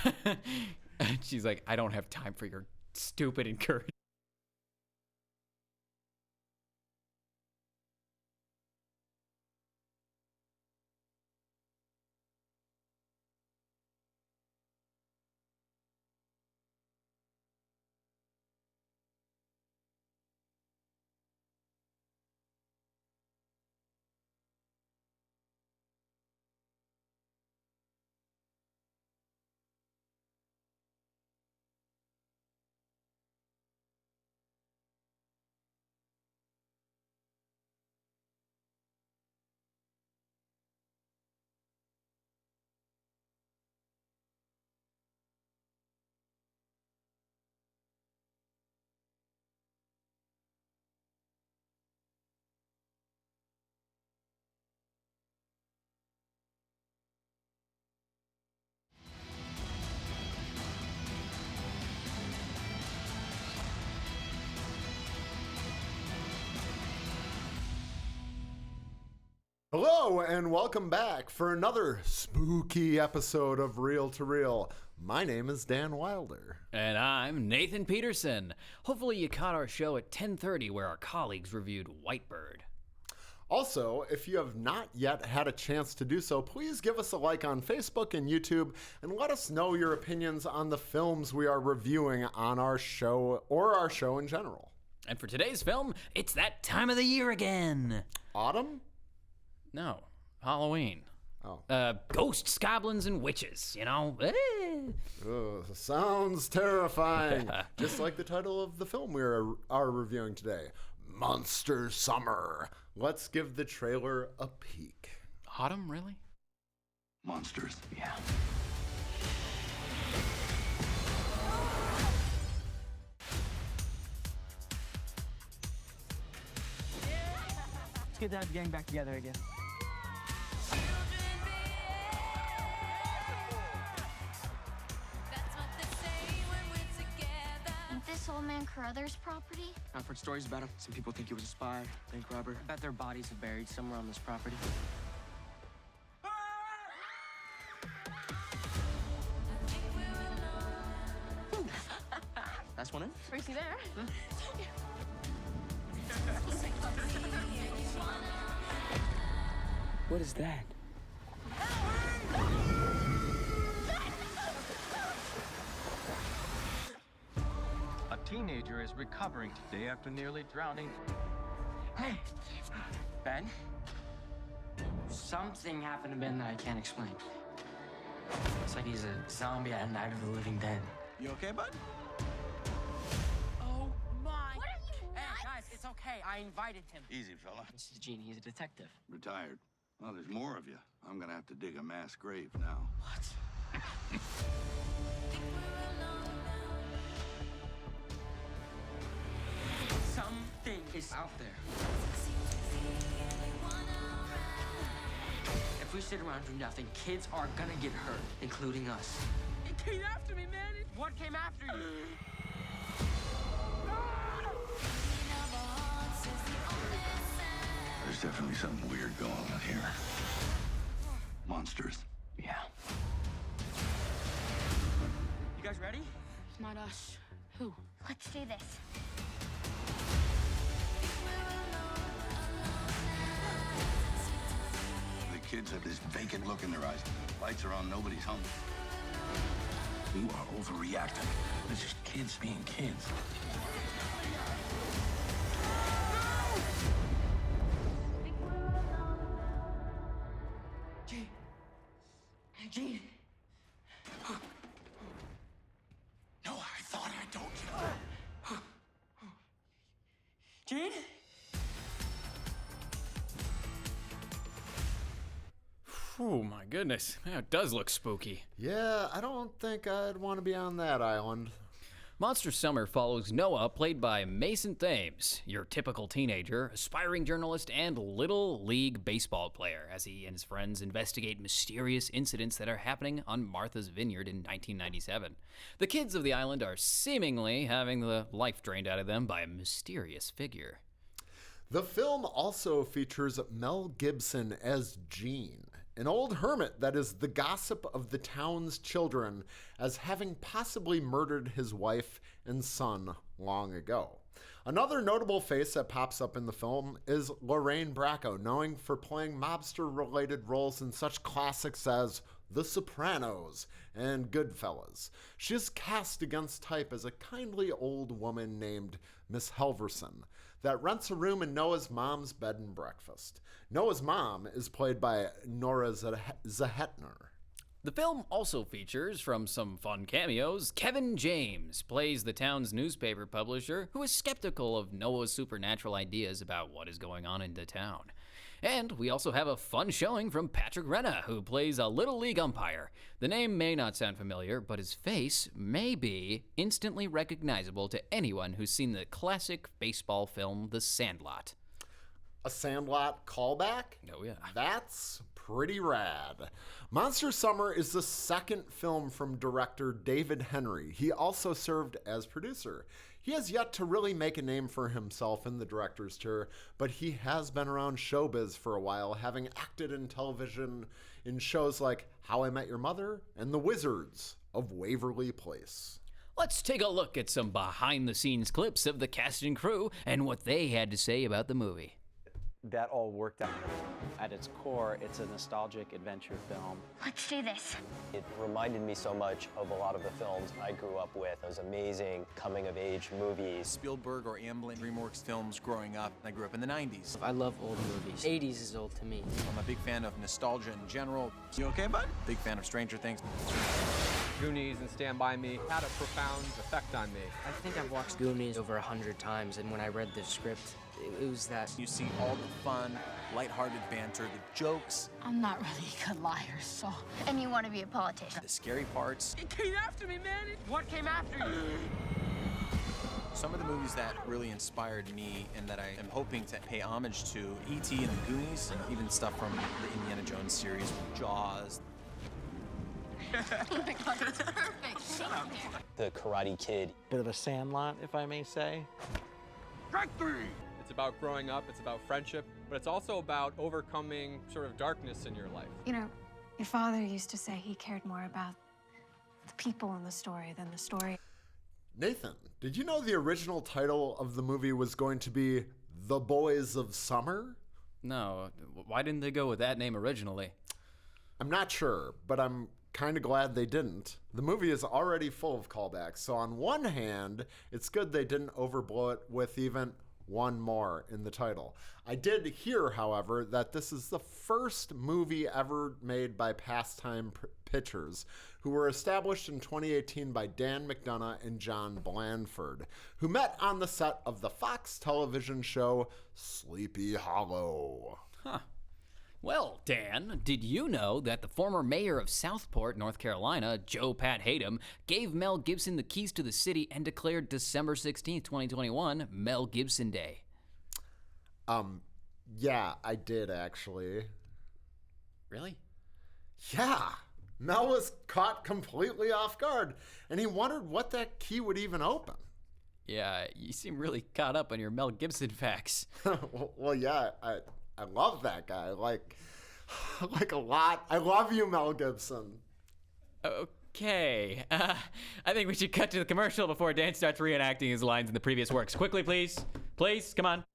And she's like, I don't have time for your stupid encouragement. Hello and welcome back for another spooky episode of Reel to Reel. My name is Dan Wilder. And I'm Nathan Peterson. Hopefully you caught our show at 10:30 where our colleagues reviewed Whitebird. Also, if you have not yet had a chance to do so, please give us a like on Facebook and YouTube and let us know your opinions on the films we are reviewing on our show or our show in general. And for today's film, it's that time of the year again. Autumn? No, Halloween. Oh. Ghosts, goblins, and witches, you know? Ugh, sounds terrifying. Just like the title of the film we are reviewing today, Monster Summer. Let's give the trailer a peek. Autumn, really? Monsters. Yeah. It's good to have the gang back together again. Ain't this old man Carruthers' property? I've heard stories about him. Some people think he was a spy, bank robber. I bet their bodies are buried somewhere on this property. That's one in. Tracy there. What is that? A teenager is recovering today after nearly drowning. Hey, Ben. Something happened to Ben that I can't explain. It's like he's a zombie at Night of the Living Dead. You okay, bud? Oh my! What are you, Hey nuts? guys, it's okay. I invited him. Easy, fella. This is Gene. He's a detective. Retired. Well, there's more of you. I'm gonna have to dig a mass grave now. What? Something is out there. If we sit around and do nothing, kids are gonna get hurt, including us. It came after me, man. What came after you? There's definitely something weird going on here. Monsters. Yeah. You guys ready? It's not us. Who? Let's do this. The kids have this vacant look in their eyes. Lights are on, nobody's home. You are overreacting. It's just kids being kids. Gene. Gene. No, I thought I told you. Gene? Oh my goodness. Yeah, it does look spooky. Yeah, I don't think I'd want to be on that island. Monster Summer follows Noah, played by Mason Thames, your typical teenager, aspiring journalist, and Little League baseball player, as he and his friends investigate mysterious incidents that are happening on Martha's Vineyard in 1997. The kids of the island are seemingly having the life drained out of them by a mysterious figure. The film also features Mel Gibson as Gene. an old hermit that is the gossip of the town's children as having possibly murdered his wife and son long ago. Another notable face that pops up in the film is Lorraine Bracco, known for playing mobster-related roles in such classics as The Sopranos and Goodfellas. She is cast against type as a kindly old woman named Miss Helverson that rents a room in Noah's mom's bed and breakfast. Noah's mom is played by Nora Zehetner. The film also features, from some fun cameos, Kevin James plays the town's newspaper publisher who is skeptical of Noah's supernatural ideas about what is going on in the town. And we also have a fun showing from Patrick Renna, who plays a Little League umpire. The name may not sound familiar, but his face may be instantly recognizable to anyone who's seen the classic baseball film The Sandlot. A Sandlot callback? Oh, yeah. That's pretty rad. Monster Summer is the second film from director David Henry. He also served as producer. He has yet to really make a name for himself in the director's chair, but he has been around showbiz for a while, having acted in television in shows like How I Met Your Mother and The Wizards of Waverly Place. Let's take a look at some behind-the-scenes clips of the cast and crew and what they had to say about the movie. That all worked out. At its core, it's a nostalgic adventure film. Let's do this. It reminded me so much of a lot of the films I grew up with. Those amazing coming-of-age movies. Spielberg or Amblin DreamWorks films growing up. I grew up in the 90s. I love old movies. 80s is old to me. I'm a big fan of nostalgia in general. You okay, bud? Big fan of Stranger Things. Goonies and Stand By Me had a profound effect on me. I think I've watched Goonies over 100 times, and when I read the script, it was that. You see all the fun, lighthearted banter, the jokes. I'm not really a good liar, so. And you want to be a politician. The scary parts. It came after me, man! What came after you? Some of the movies that really inspired me and that I am hoping to pay homage to, E.T. and the Goonies, and even stuff from the Indiana Jones series, Jaws. Oh my God, it's perfect. Shut up. The Karate Kid. Bit of a Sandlot, if I may say. It's about growing up, it's about friendship, but it's also about overcoming sort of darkness in your life. You know, your father used to say he cared more about the people in the story than the story. Nathan, did you know the original title of the movie was going to be The Boys of Summer? No, why didn't they go with that name originally? I'm not sure, but I'm kind of glad they didn't. The movie is already full of callbacks, so on one hand, it's good they didn't overblow it with even one more in the title. I did hear, however, that this is the first movie ever made by Pastime Pictures, who were established in 2018 by Dan McDonough and John Blandford, who met on the set of the Fox television show Sleepy Hollow. Huh. Well, Dan, did you know that the former mayor of Southport, North Carolina, Joe Pat Hatem, gave Mel Gibson the keys to the city and declared December 16th, 2021, Mel Gibson Day? Yeah, I did actually. Really? Yeah. Mel was caught completely off guard, and he wondered what that key would even open. Yeah, you seem really caught up on your Mel Gibson facts. well, yeah, I love that guy, like a lot. I love you, Mel Gibson. Okay, I think we should cut to the commercial before Dan starts reenacting his lines in the previous works. Quickly, please. Please, come on.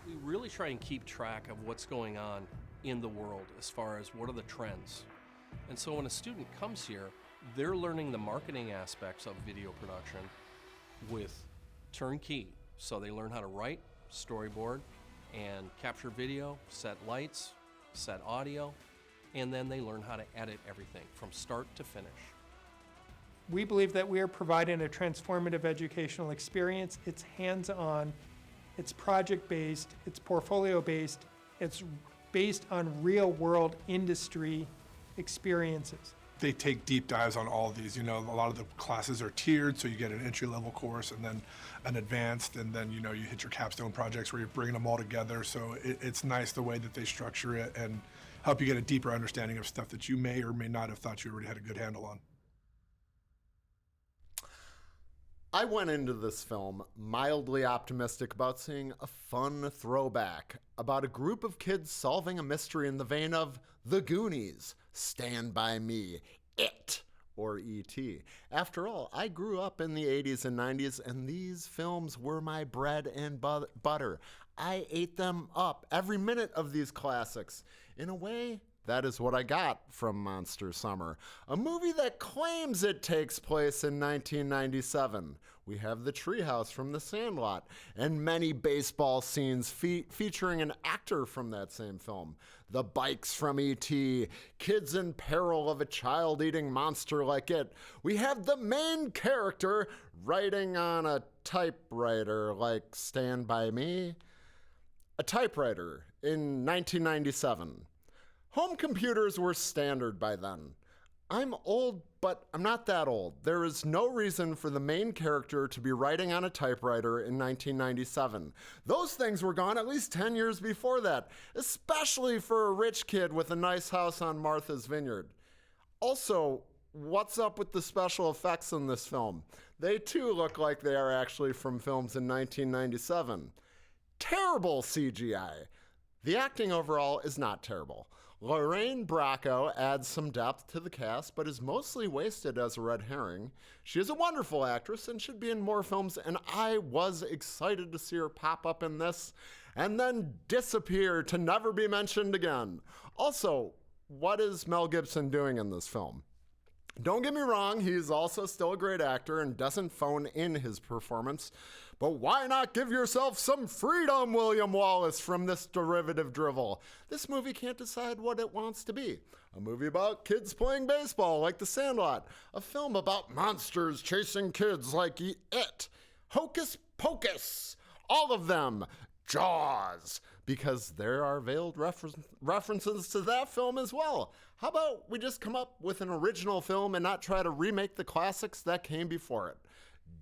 We really try and keep track of what's going on in the world as far as what are the trends. And so when a student comes here, they're learning the marketing aspects of video production with turnkey. So they learn how to write, storyboard, and capture video, set lights, set audio, and then they learn how to edit everything from start to finish. We believe that we are providing a transformative educational experience. It's hands-on, it's project-based, it's portfolio-based, it's based on real-world industry experiences. They take deep dives on all of these. You know, a lot of the classes are tiered, so you get an entry-level course and then an advanced, and then, you know, you hit your capstone projects where you're bringing them all together. So it's nice the way that they structure it and help you get a deeper understanding of stuff that you may or may not have thought you already had a good handle on. I went into this film mildly optimistic about seeing a fun throwback about a group of kids solving a mystery in the vein of The Goonies, Stand By Me, It, or E.T. After all, I grew up in the 80s and 90s, and these films were my bread and butter. I ate them up, every minute of these classics. In a way, that is what I got from Monster Summer, a movie that claims it takes place in 1997. We have the treehouse from The Sandlot, and many baseball scenes featuring an actor from that same film. The bikes from E.T., kids in peril of a child-eating monster like it. We have the main character writing on a typewriter like Stand By Me. A typewriter in 1997. Home computers were standard by then. I'm old, but I'm not that old. There is no reason for the main character to be writing on a typewriter in 1997. Those things were gone at least 10 years before that, especially for a rich kid with a nice house on Martha's Vineyard. Also, what's up with the special effects in this film? They too look like they are actually from films in 1997. Terrible CGI. The acting overall is not terrible. Lorraine Bracco adds some depth to the cast, but is mostly wasted as a red herring. She is a wonderful actress and should be in more films, and I was excited to see her pop up in this and then disappear to never be mentioned again. Also, what is Mel Gibson doing in this film? Don't get me wrong, he's also still a great actor and doesn't phone in his performance, but why not give yourself some freedom, William Wallace, from this derivative drivel? This movie can't decide what it wants to be. A movie about kids playing baseball like The Sandlot. A film about monsters chasing kids like It. Hocus Pocus. All of them. Jaws. Because there are veiled references to that film as well. How about we just come up with an original film and not try to remake the classics that came before it?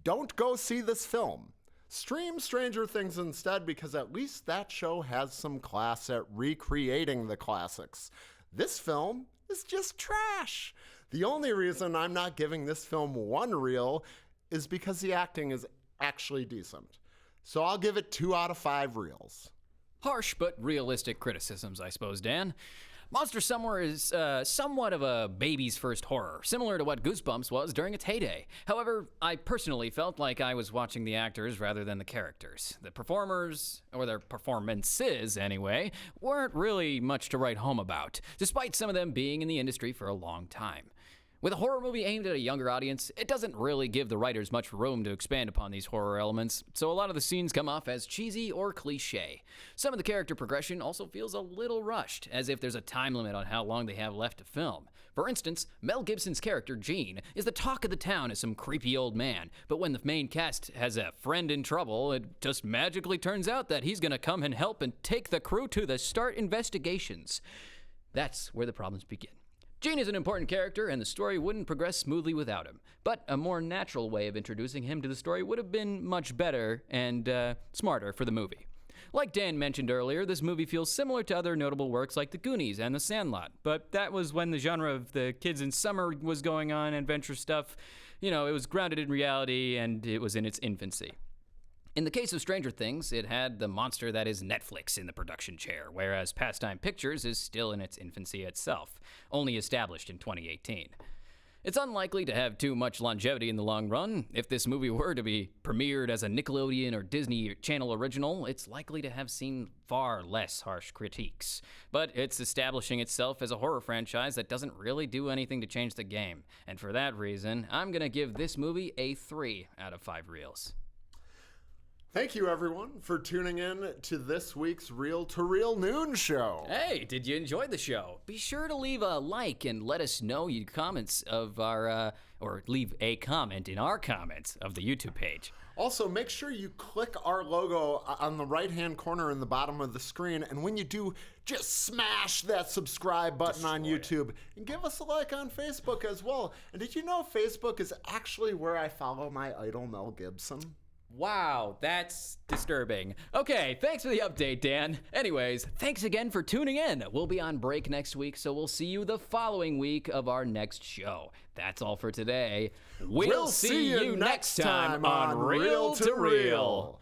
Don't go see this film. Stream Stranger Things instead, because at least that show has some class at recreating the classics. This film is just trash. The only reason I'm not giving this film 1 reel is because the acting is actually decent. So I'll give it 2 out of 5 reels. Harsh but realistic criticisms, I suppose, Dan. Monster Summer is somewhat of a baby's first horror, similar to what Goosebumps was during its heyday. However, I personally felt like I was watching the actors rather than the characters. The performers, or their performances anyway, weren't really much to write home about, despite some of them being in the industry for a long time. With a horror movie aimed at a younger audience, it doesn't really give the writers much room to expand upon these horror elements, so a lot of the scenes come off as cheesy or cliche. Some of the character progression also feels a little rushed, as if there's a time limit on how long they have left to film. For instance, Mel Gibson's character, Gene, is the talk of the town as some creepy old man, but when the main cast has a friend in trouble, it just magically turns out that he's gonna come and help and take the crew to the start investigations. That's where the problems begin. Gene is an important character, and the story wouldn't progress smoothly without him. But a more natural way of introducing him to the story would have been much better and smarter for the movie. Like Dan mentioned earlier, this movie feels similar to other notable works like The Goonies and The Sandlot. But that was when the genre of the kids in summer was going on, adventure stuff. You know, it was grounded in reality, and it was in its infancy. In the case of Stranger Things, it had the monster that is Netflix in the production chair, whereas Pastime Pictures is still in its infancy itself, only established in 2018. It's unlikely to have too much longevity in the long run. If this movie were to be premiered as a Nickelodeon or Disney Channel original, it's likely to have seen far less harsh critiques. But it's establishing itself as a horror franchise that doesn't really do anything to change the game. And for that reason, I'm gonna give this movie a 3 out of 5 reels. Thank you, everyone, for tuning in to this week's Reel to Reel Noon Show. Hey, did you enjoy the show? Be sure to leave a like and let us know your comments of our, or leave a comment in our comments of the YouTube page. Also, make sure you click our logo on the right-hand corner in the bottom of the screen, and when you do, just smash that subscribe button on YouTube, and give us a like on Facebook as well. And did you know Facebook is actually where I follow my idol, Mel Gibson? Wow, that's disturbing. Okay, thanks for the update, Dan. Anyways, thanks again for tuning in. We'll be on break next week, so we'll see you the following week of our next show. That's all for today. We'll see you next time on Reel to Reel.